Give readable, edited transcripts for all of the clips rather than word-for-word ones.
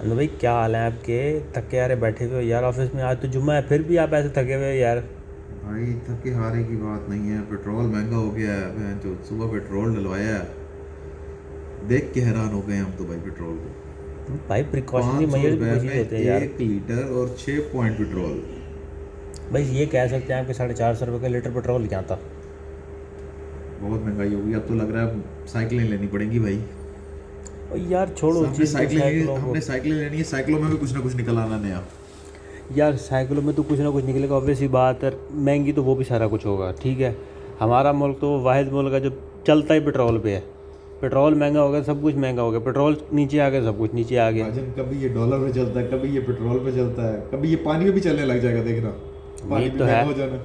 तो भाई क्या हाल है आपके? थके हारे बैठे हुए हो यार ऑफिस में। आज तो जुम्मा है फिर भी आप ऐसे थके हुए हो यार। भाई थके हारे की बात नहीं है, पेट्रोल महंगा हो गया है। मैं जो सुबह पेट्रोल डलवाया है, देख के हैरान हो गए हम तो भाई। पेट्रोल को भाई प्रिकॉशनरी 500 मेजर भी रुपये कोई चीज़ में होती है यार। 1 लीटर और 6 पॉइंट पेट्रोल। भाई ये कह सकते हैं आपके 450 रुपये का लीटर पेट्रोल क्या था। बहुत महंगाई हो गई। अब तो लग रहा है साइकिलें लेनी पड़ेंगी भाई। और यार छोड़ो हमने चीज़ को, साइकिलें साइकिलों को। हमने साइकिलें लेनी है, साइकिलों में भी कुछ ना कुछ निकल आना नया। यार साइकिलों में तो कुछ ना कुछ निकलेगा, ऑब्वियस ही बात है। महंगी तो वो भी सारा कुछ होगा, ठीक है। हमारा मुल्क तो वाहिद मुल्क है जो चलता ही पेट्रोल पे है। पेट्रोल महंगा हो गया, सब कुछ महंगा हो गया। पेट्रोल नीचे आ गया, सब कुछ नीचे आ गया। भाजन कभी ये डॉलर पे चलता है, कभी ये पेट्रोल पे चलता है, कभी ये पानी में भी चलने लग जाएगा, देखना। पानी उम्मीद भी तो है। महंगा हो जाना।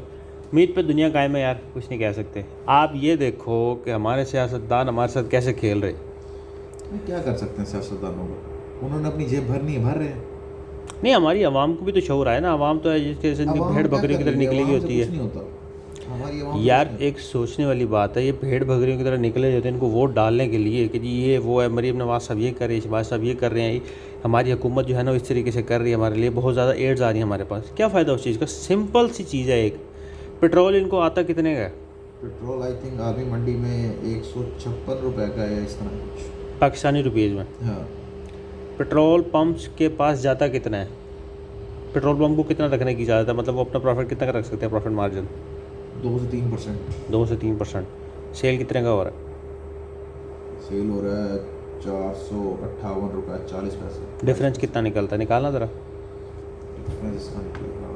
उम्मीद पे दुनिया कायम है यार, कुछ नहीं कह सकते। आप ये देखो कि हमारे सियासतदान हमारे साथ कैसे खेल रहे। भाई क्या कर सकते हैं सियासतदानों को, उन्होंने अपनी जेब भरनी है, भर रहे हैं। नहीं, हमारी आवाम को भी तो शऊर आया ना। आवाम तो है जिसके जैसे इनकी भेड़ अवाम क्या बकरियों कर की तरह रही है? निकली हुई अवाम से होती कुछ है। नहीं होता, हमारी अवाम से कुछ यार नहीं एक सोचने वाली बात है, ये भेड़ बकरियों की तरह निकले होते हैं इनको वोट डालने के लिए कि जी ये वो है, मरीम नवाज साहब ये कर रहे हैं, शहबाज साहब ये कर रहे हैं। हमारी हुकूमत जो है ना इस तरीके से कर रही है, हमारे लिए बहुत ज़्यादा एड्स आ रही है हमारे पास। क्या फ़ायदा उस चीज़ का? सिंपल सी चीज़ है एक। पेट्रोल इनको आता कितने का है? पेट्रोल आई थिंक आधी मंडी में 156 रुपए का है, इस तरह कुछ। पाकिस्तानी रुपीज़ में। हाँ। पेट्रोल पंप्स के पास जाता कितना है? पेट्रोल पंप को कितना रखने की इजाज़त है? मतलब वो अपना प्रॉफिट कितना का रख सकते हैं, प्रॉफिट मार्जिन? 2 से 3%। 2 से 3%। सेल कितने का हो रहा सेल हो रहा है 458 रुपये 40 पैसे। है? डिफरेंस कितना निकलता है, निकालना ज़रा। डिफरेंस इसका निकलेगा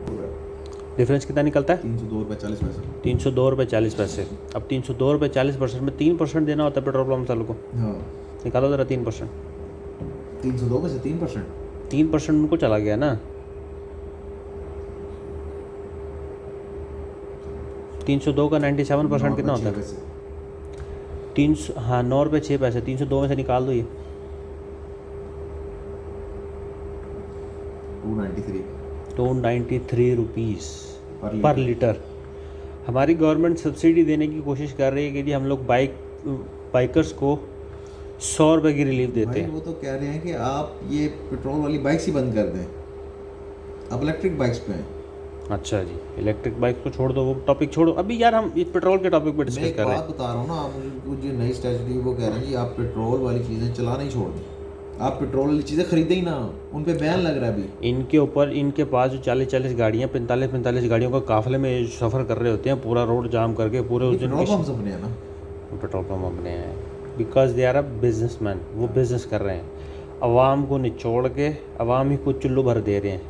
156 डिफरेंस कितना निकलता है? 302 रुपये 40 पैसे। 302 रुपये 40 पैसे। अब 302 रुपये 40 % में 3% देना होता है पेट्रोल पंप वालों को। हाँ। निकालो ज़रा 3%। 302 में से 3%। 3% उनको चला गया ना। 302 का 97% कितना होता है? 300, हाँ 9 रुपये 6 पैसे। 302 में से निकाल दो ये। 293 293 रुपीज़ पर पर लीटर। लीटर। हमारी गवर्नमेंट सब्सिडी देने की कोशिश कर रही है कि जी हम लोग बाइकर्स को 100 रुपये की रिलीफ देते भाई हैं। वो तो कह रहे हैं कि आप ये पेट्रोल वाली बाइक्स ही बंद कर दें, अब इलेक्ट्रिक बाइक्स पे हैं। अच्छा जी, इलेक्ट्रिक बाइक को छोड़ दो, वो टॉपिक छोड़ो अभी यार। हम इस पेट्रोल के टॉपिक पे मैं डिस्कस एक कर रहे बात हैं। बता रहा हूँ ना, आप मुझे जो नई स्ट्रेटजी वो कह रहे हैं जी आप पेट्रोल वाली चीज़ें चलाना ही छोड़ दें, आप पेट्रोल वाली चीज़ें खरीदें ही ना, उन पे बैन लग रहा है अभी। इनके ऊपर, इनके पास जो 40-40 गाड़ियाँ, 45-45 गाड़ियों का काफिले में सफ़र कर रहे होते हैं, पूरा रोड जाम करके पूरे ये उस दिन पेट्रोल पंप अपने हैं ना। पेट्रोल पंप अपने हैं। Because they are a businessman, वो बिज़नेस कर रहे हैं। अवाम को निचोड़ के अवाम ही को चुल्लू भर दे रहे हैं,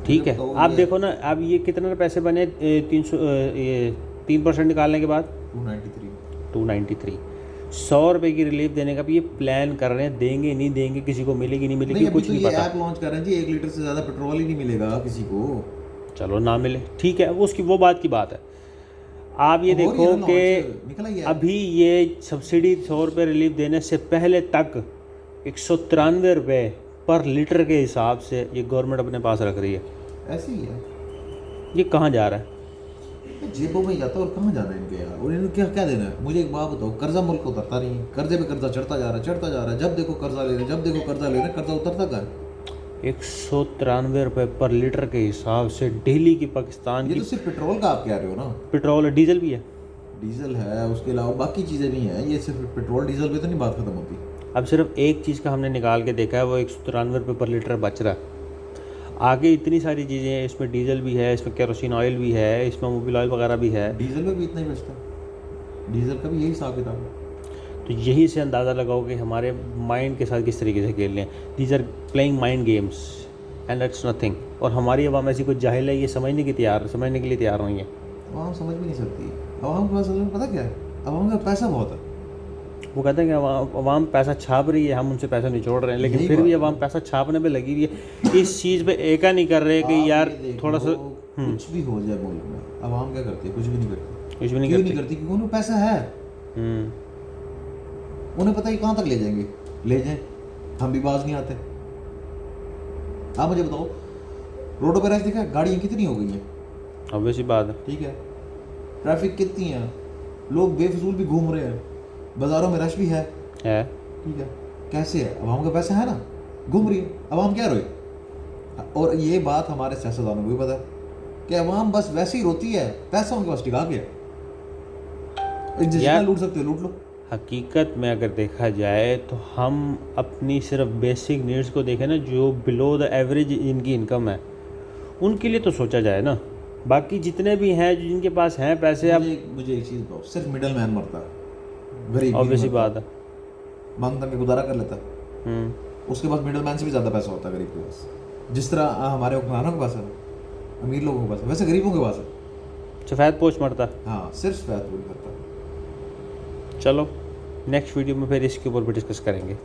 ठीक मुझे है। बताओ आप ये देखो ना, अब ये कितने पैसे बने 300, ये 3% निकालने के बाद 293। 293। 100 रुपये की रिलीफ देने का भी ये प्लान कर रहे हैं। देंगे नहीं देंगे, किसी को मिलेगी नहीं मिलेगी, नहीं अभी कुछ तो नहीं ये पता। ऐप लॉन्च कर रहे हैं जी, 1 लीटर से ज़्यादा पेट्रोल ही नहीं मिलेगा किसी को। चलो ना मिले, ठीक है, वो उसकी वो बात की बात है। आप ये हो रही देखो है ना कि launch, निकला ही है। अभी ये सब्सिडी 100 रुपये रिलीफ देने से पहले तक 193 रुपये पर लीटर के हिसाब से ये गवर्नमेंट अपने पास रख रही है। ऐसे ही है, ये कहाँ जा रहा है? ये जेबों में ही जाता है और कहाँ जाना है इनके यार। और इन्हें क्या क्या देना है? मुझे एक बात बताओ, कर्जा मुल्क को उतरता नहीं है, कर्जे पे कर्जा चढ़ता जा रहा है, चढ़ता जा रहा है। जब देखो कर्जा ले रहे हैं, जब देखो कर्जा ले रहे हैं, कर्जा उतरता कहाँ है? 193 रुपये पर लीटर के हिसाब से डेली की पाकिस्तान ये की तो सिर्फ पेट्रोल का आप कह रहे हो ना। पेट्रोल और डीजल भी है। डीजल है, उसके अलावा बाकी चीज़ें भी हैं। ये सिर्फ पेट्रोल डीजल पे तो नहीं बात खत्म होती। अब सिर्फ एक चीज़ का हमने निकाल के देखा है, वो 193 रुपये पर लीटर बच रहा है। आगे इतनी सारी चीज़ें हैं, इसमें डीजल भी है, इसमें केरोसिन ऑयल भी है, इसमें मोबिल ऑयल वगैरह भी है। डीजल में भी इतना ही बचता है, डीजल का भी यही हिसाब किताब है। तो यहीं से अंदाज़ा लगाओ कि हमारे माइंड के साथ किस तरीके से खेल रहे हैं। These are playing mind games and it's nothing. और हमारी अवाम ऐसी कुछ जाहिल है, ये समझने के लिए तैयार नहीं है। आवाम समझ भी नहीं सकती। आवाम के पास असल में पता क्या है, आवाम का पैसा बहुत है। वो कहते हैं कि अवाम पैसा छाप रही है, हम उनसे पैसा निचोड़ रहे हैं, लेकिन यही फिर भी बात अवाम पैसा छापने पे लगी हुई है। इस चीज़ पे एका नहीं कर रहे कि आप यार ये देखो, थोड़ा सा कुछ भी हो जाए मुल्क में, आवाम क्या करती है? कुछ भी नहीं करती। कुछ भी नहीं क्यों करती। नहीं करती? क्योंकि उन्हें पैसा है। हम्म। उन्हें पता है कहाँ तक ले जाएंगे, ले जाएं, हम भी बाज नहीं आते। आप मुझे बताओ, रोडों पर ऐसे देखा है, गाड़ियाँ कितनी हो गई हैं, ऑब्वियस ही बात है। ठीक है, ट्रैफिक कितनी है, लोग बेफजूल भी घूम रहे हैं, बाजारों में रश भी है, ठीक है, कैसे है, अवाम का पैसा है ना, घूम रही है, अवाम क्या रोए। और ये बात हमारे सियासतदानों को भी पता है कि अवाम बस वैसे ही रोती है, पैसा उनके पास टिका गया, जितना यार लूट सकते हो लूट लो। हकीकत में अगर देखा जाए तो हम अपनी सिर्फ बेसिक नीड्स को देखें ना, जो बिलो द एवरेज इनकी इनकम है उनके लिए तो सोचा जाए ना, बाकी जितने भी हैं जो जिनके पास हैं पैसे, अब मुझे एक चीज़ बताओ, सिर्फ मिडल मैन मरता है, गरीब ऑब्वियस ही बात है। मांग तंग के गुजारा कर लेता है, उसके पास मिडल मैन से भी ज़्यादा पैसा होता है गरीब के पास। जिस तरह हमारे हुक्मरानों के पास है, अमीर लोगों के पास है, वैसे गरीबों के पास है। सफ़ेद पोश मरता। हाँ, सिर्फ फैत पूरी करता है। चलो नेक्स्ट वीडियो में फिर इसके ऊपर भी डिस्कस करेंगे।